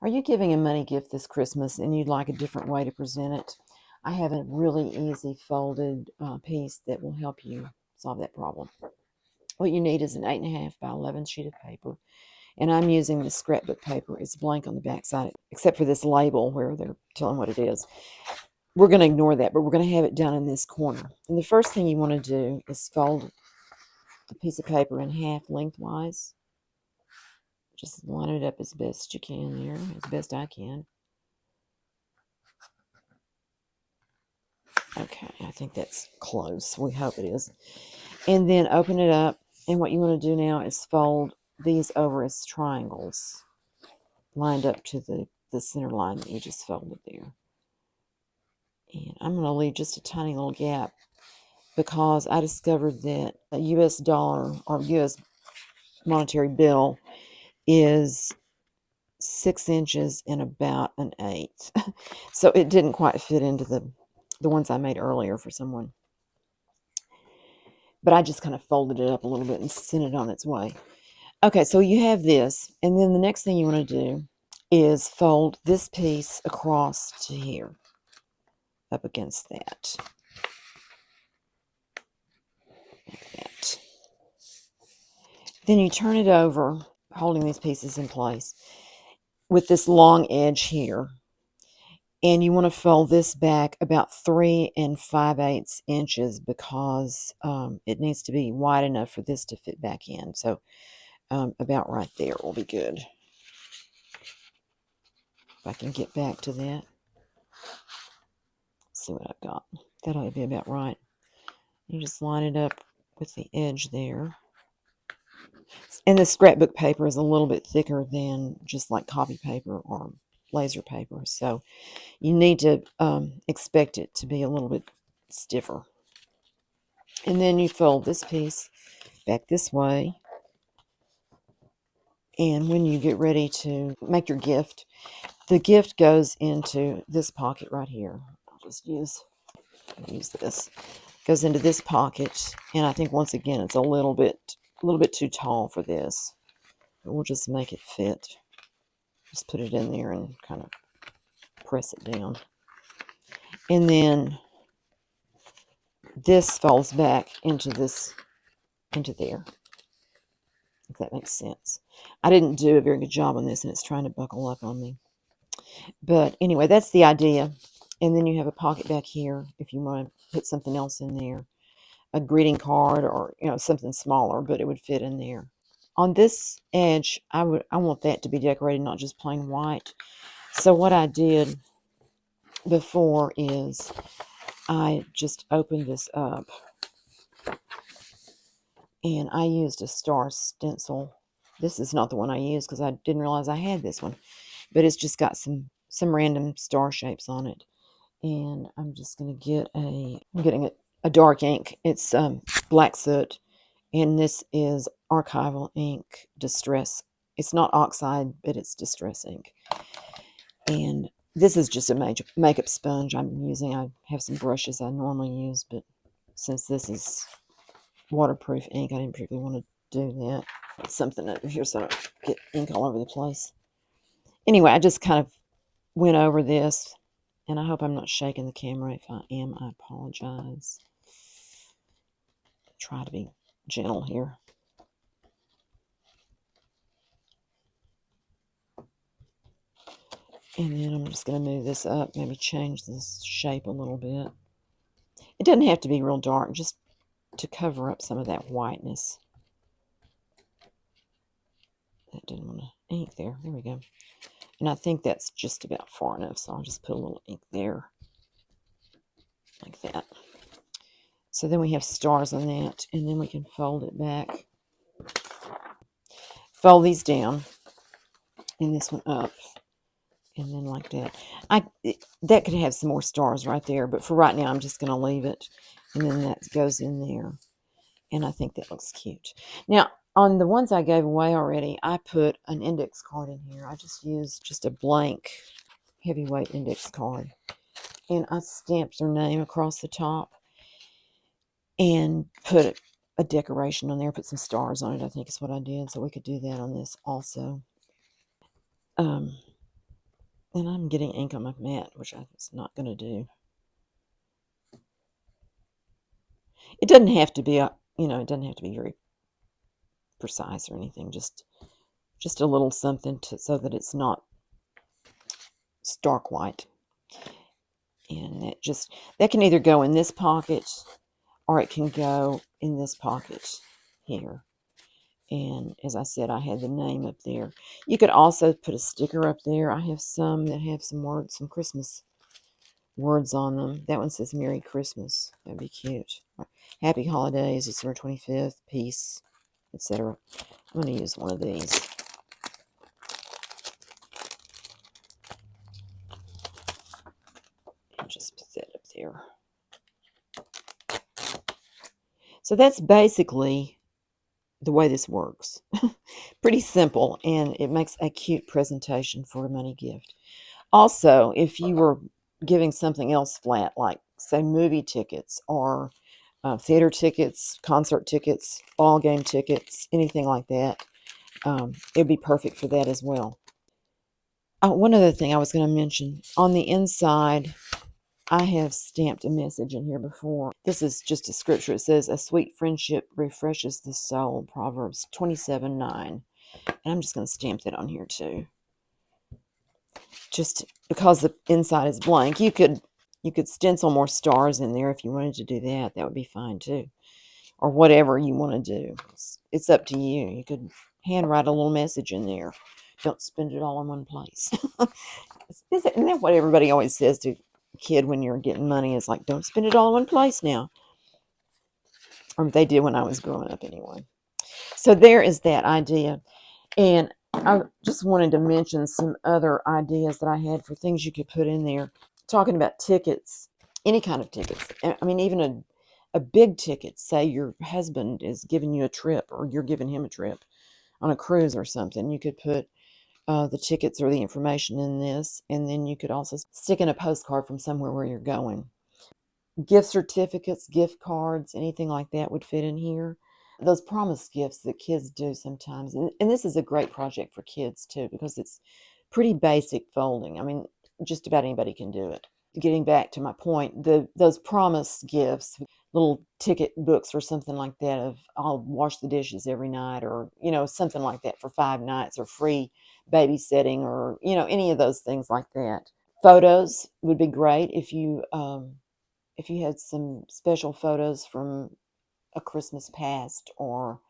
Are you giving a money gift this Christmas and you'd like a different way to present it? I have a really easy folded piece that will help you solve that problem. What you need is an 8.5 by 11 sheet of paper, and I'm using the scrapbook paper. It's blank on the back side, except for this label where they're telling what it is. We're going to ignore that, but we're going to have it down in this corner. And the first thing you want to do is fold the piece of paper in half lengthwise. Just line it up as best you can there, as best I can. Okay, I think that's close. We hope it is. And then open it up. And what you want to do now is fold these over as triangles, lined up to the center line that you just folded there. And I'm going to leave just a tiny little gap because I discovered that a US dollar or US monetary bill is 6 inches and about an eighth. So it didn't quite fit into the ones I made earlier for someone. But I just kind of folded it up a little bit and sent it on its way. Okay, so you have this, and then the next thing you want to do is fold this piece across to here, up against that. Like that. Then you turn it over, holding these pieces in place, with this long edge here. And you want to fold this back about 3 5/8 inches because it needs to be wide enough for this to fit back in. So about right there will be good. If I can get back to that. See what I've got. That ought to be about right. You just line it up with the edge there. And the scrapbook paper is a little bit thicker than just like copy paper or laser paper. So you need to expect it to be a little bit stiffer. And then you fold this piece back this way. And when you get ready to make your gift, the gift goes into this pocket right here. I'll just use this. Goes into this pocket, and I think once again it's a little bit too tall for this. But we'll just make it fit. Just put it in there and kind of press it down. And then this folds back into there. If that makes sense. I didn't do a very good job on this, and it's trying to buckle up on me. But anyway, that's the idea. And then you have a pocket back here if you want to put something else in there. A greeting card or something smaller, but it would fit in there. On this edge, I want that to be decorated, not just plain white. So what I did before is I just opened this up and I used a star stencil. This is not the one I used because I didn't realize I had this one, but it's just got some random star shapes on it. And I'm just going to I'm getting a dark ink. It's black soot, and this is archival ink, distress. It's not oxide, but it's distress ink. And this is just a makeup sponge I'm using. I have some brushes I normally use, but since this is waterproof ink, I didn't particularly want to do that. Put something over here so I don't get ink all over the place. Anyway, I just kind of went over this, and I hope I'm not shaking the camera. If I am, I apologize. Try to be gentle here. And then I'm just going to move this up, maybe change this shape a little bit. It doesn't have to be real dark, just to cover up some of that whiteness. That didn't want to ink there. There we go. And I think that's just about far enough, so I'll just put a little ink there, like that. So then we have stars on that, and then we can fold it back. Fold these down, and this one up. And then like that. That could have some more stars right there, but for right now I'm just going to leave it. And then that goes in there. And I think that looks cute. Now, on the ones I gave away already, I put an index card in here. I just used just a blank heavyweight index card. And I stamped their name across the top and put a decoration on there, put some stars on it, I think is what I did. So we could do that on this also. And I'm getting ink on my mat, which I was not going to do. It doesn't have to be, it doesn't have to be very precise or anything. Just a little something so that it's not stark white. And that can either go in this pocket or it can go in this pocket here. And as I said, I had the name up there. You could also put a sticker up there. I have some that have some words, some Christmas words on them. That one says Merry Christmas. That'd be cute. Happy Holidays, December 25th, peace, etc. I'm going to use one of these. And just put that up there. So that's basically the way this works. Pretty simple, and it makes a cute presentation for a money gift. Also, if you were giving something else flat, like say movie tickets or theater tickets, concert tickets, ball game tickets, anything like that, it would be perfect for that as well. One other thing I was going to mention, on the inside, I have stamped a message in here before. This is just a scripture. It says, "A sweet friendship refreshes the soul," Proverbs 27:9. And I'm just going to stamp that on here too. Just because the inside is blank. You could stencil more stars in there if you wanted to do that. That would be fine too. Or whatever you want to do. It's up to you. You could handwrite a little message in there. Don't spend it all in one place. Isn't that what everybody always says to a kid when you're getting money? Is like, don't spend it all in one place now. Or they did when I was growing up anyway. So there is that idea. And I just wanted to mention some other ideas that I had for things you could put in there. Talking about tickets, any kind of tickets. I mean, even a big ticket. Say your husband is giving you a trip or you're giving him a trip on a cruise or something. You could put the tickets or the information in this. And then you could also stick in a postcard from somewhere where you're going. Gift certificates, gift cards, anything like that would fit in here. Those promise gifts that kids do sometimes. And this is a great project for kids too, because it's pretty basic folding. I mean, just about anybody can do it. Getting back to my point, those promise gifts, little ticket books or something like that of I'll wash the dishes every night, or something like that for 5 nights, or free babysitting, or any of those things like that. Photos would be great if you had some special photos from a Christmas past, or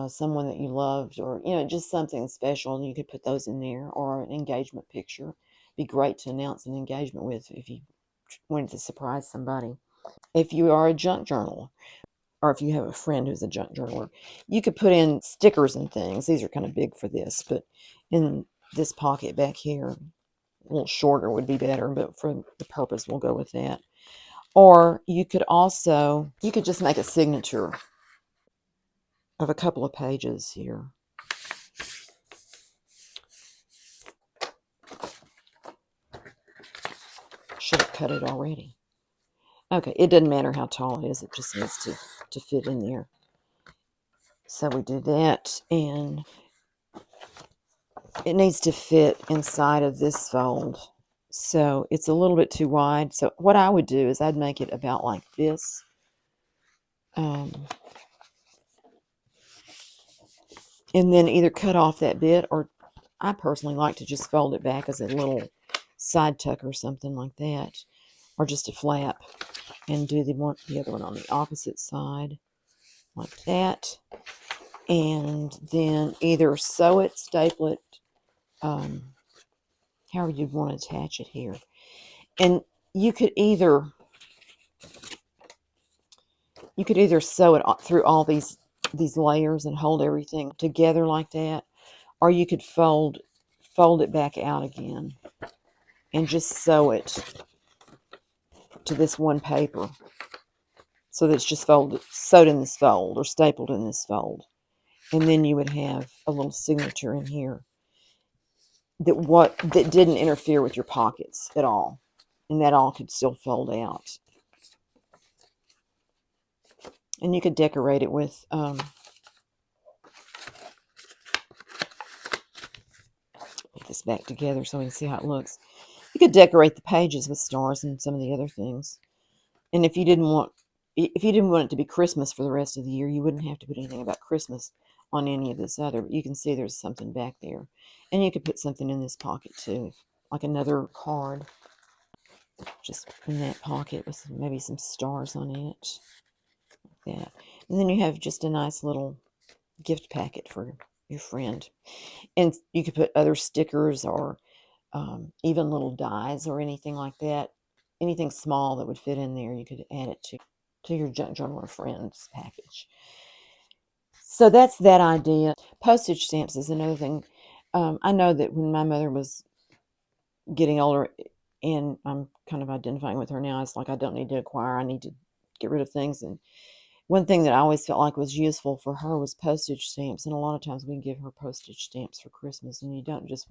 someone that you loved, or just something special, and you could put those in there, or an engagement picture. Be great to announce an engagement with if you wanted to surprise somebody. If you are a junk journaler, or if you have a friend who's a junk journaler, you could put in stickers and things. These are kind of big for this, but in this pocket back here, a little shorter would be better, but for the purpose, we'll go with that. Or you could just make a signature of a couple of pages here. Should have cut it already. Okay, it doesn't matter how tall it is. It just needs to fit in there. So we do that, and it needs to fit inside of this fold. So it's a little bit too wide. So what I would do is I'd make it about like this. And then either cut off that bit, or I personally like to just fold it back as a little side tuck or something like that, or just a flap, and do the other one on the opposite side like that. And then either sew it, staple it, however you want to attach it here. And you could either sew it through all these layers and hold everything together like that, or you could fold it back out again and just sew it to this one paper, so that it's just sewed in this fold, or stapled in this fold. And then you would have a little signature in here that didn't interfere with your pockets at all, and that all could still fold out. And you could decorate it with this back together so we can see how it looks. You could decorate the pages with stars and some of the other things. And if you didn't want it to be Christmas for the rest of the year, you wouldn't have to put anything about Christmas on any of this other. But you can see there's something back there. And you could put something in this pocket too, like another card, just in that pocket with maybe some stars on it, like that. And then you have just a nice little gift packet for your friend. And you could put other stickers or even little dies or anything like that. Anything small that would fit in there, you could add it to your junk journaler friends package. So that's that idea. Postage stamps is another thing. I know that when my mother was getting older, and I'm kind of identifying with her now, it's like I don't need to acquire, I need to get rid of things. And one thing that I always felt like was useful for her was postage stamps. And a lot of times we give her postage stamps for Christmas, and you don't just,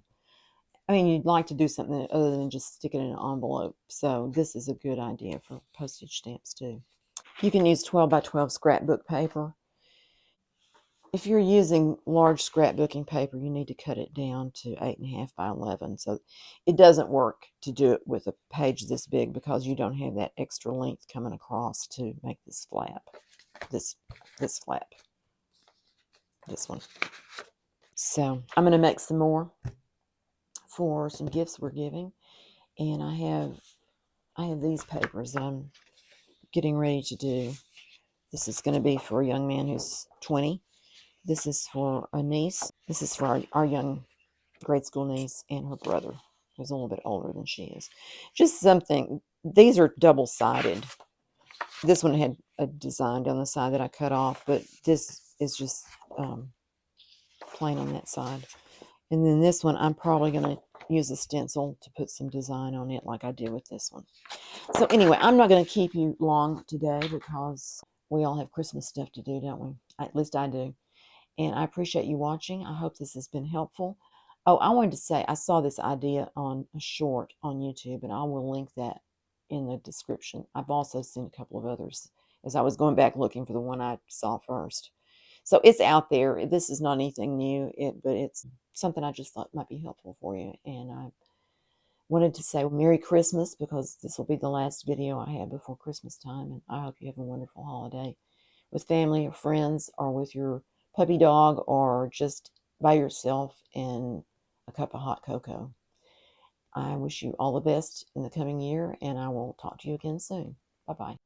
I mean, you'd like to do something other than just stick it in an envelope. So this is a good idea for postage stamps too. You can use 12 by 12 scrapbook paper. If you're using large scrapbooking paper, you need to cut it down to 8.5 by 11. So it doesn't work to do it with a page this big because you don't have that extra length coming across to make this flap. This flap. This one. So I'm going to make some more for some gifts we're giving. And I have these papers that I'm getting ready to do. This is going to be for a young man who's 20. This is for a niece. This is for our young grade school niece and her brother, who's a little bit older than she is. Just something. These are double-sided. This one had a design down the side that I cut off, but this is just plain on that side. And then this one, I'm probably going to use a stencil to put some design on it like I did with this one. So anyway, I'm not going to keep you long today because we all have Christmas stuff to do, don't we? At least I do. And I appreciate you watching. I hope this has been helpful. Oh, I wanted to say I saw this idea on a short on YouTube, and I will link that in the description. I've also seen a couple of others as I was going back looking for the one I saw first. So it's out there. This is not anything new, but it's something I just thought might be helpful for you. And I wanted to say Merry Christmas because this will be the last video I have before Christmas time. And I hope you have a wonderful holiday with family or friends or with your puppy dog or just by yourself and a cup of hot cocoa. I wish you all the best in the coming year, and I will talk to you again soon. Bye-bye.